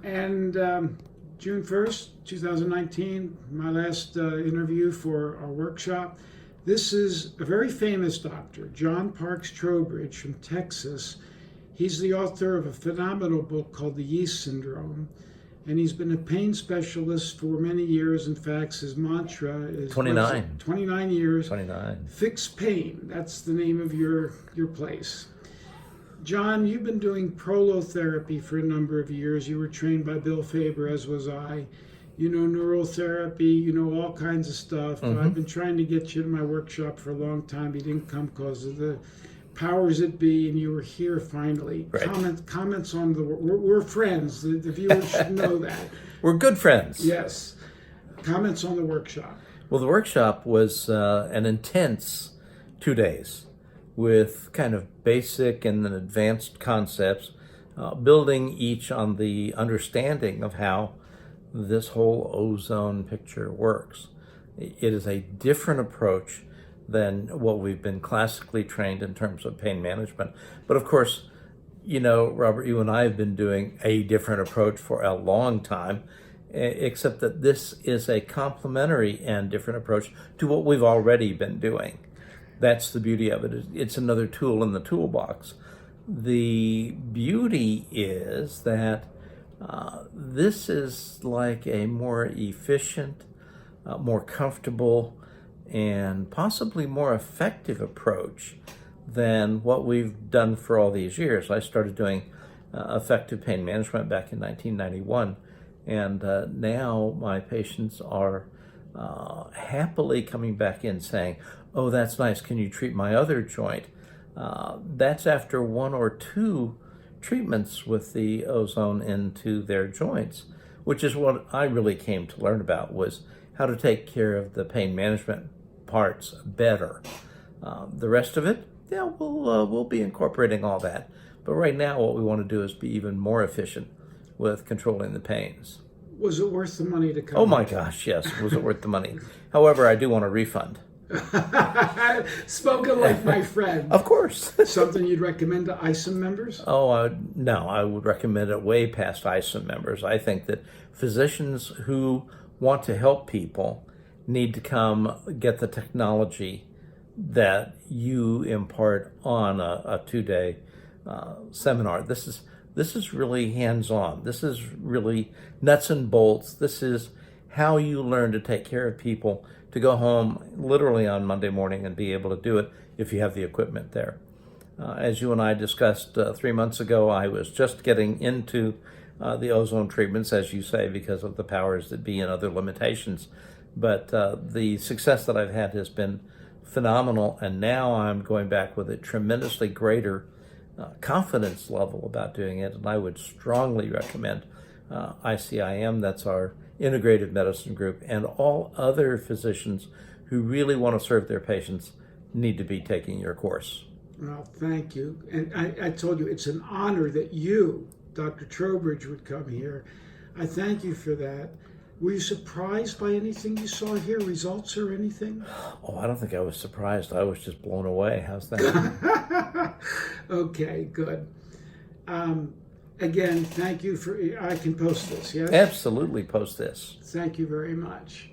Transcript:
And June 1st, 2019, my last interview for our workshop. This is a very famous doctor, John Parks Trowbridge from Texas. He's the author of a phenomenal book called The Yeast Syndrome. And he's been a pain specialist for many years. In fact, his mantra is 29 years. 29. Fix pain. That's the name of your place. John, you've been doing prolotherapy for a number of years. You were trained by Bill Faber, as was I. You know neural therapy, you know all kinds of stuff. Mm-hmm. I've been trying to get you to my workshop for a long time. You didn't come because of the powers that be, and you were here finally. Right. Comments on the... We're friends. The viewers should know that. We're good friends. Yes. Comments on the workshop. Well, the workshop was an intense 2 days with kind of basic and then advanced concepts, building each on the understanding of how this whole ozone picture works. It is a different approach than what we've been classically trained in terms of pain management. But of course, you know, Robert, you and I have been doing a different approach for a long time, except that this is a complementary and different approach to what we've already been doing. That's the beauty of it. It's another tool in the toolbox. The beauty is that this is like a more efficient, more comfortable, and possibly more effective approach than what we've done for all these years. I started doing effective pain management back in 1991, and now my patients are happily coming back in saying, "Oh, that's nice, can you treat my other joint?" That's after 1 or 2 treatments with the ozone into their joints, which is what I really came to learn about, was how to take care of the pain management parts better. The rest of it, yeah, we'll be incorporating all that. But right now, what we want to do is be even more efficient with controlling the pains. Was it worth the money to come? Oh my gosh, yes. Was it worth the money? However, I do want a refund. Spoken like my friend. Of course. Something you'd recommend to ISOM members? Oh, no, I would recommend it way past ISOM members. I think that physicians who want to help people need to come get the technology that you impart on a 2-day seminar. This is really hands-on. This is really nuts and bolts. This is how you learn to take care of people, to go home literally on Monday morning and be able to do it if you have the equipment there. As you and I discussed 3 months ago, I was just getting into the ozone treatments, as you say, because of the powers that be and other limitations. But the success that I've had has been phenomenal, and now I'm going back with a tremendously greater confidence level about doing it, and I would strongly recommend ICIM, that's our integrative medicine group, and all other physicians who really want to serve their patients need to be taking your course. Well, thank you. And I told you, it's an honor that you, Dr. Trowbridge, would come here. I thank you for that. Were you surprised by anything you saw here, results or anything? Oh, I don't think I was surprised. I was just blown away. How's that? Okay, good. Again, thank you for, I can post this, yes? Absolutely, post this. Thank you very much.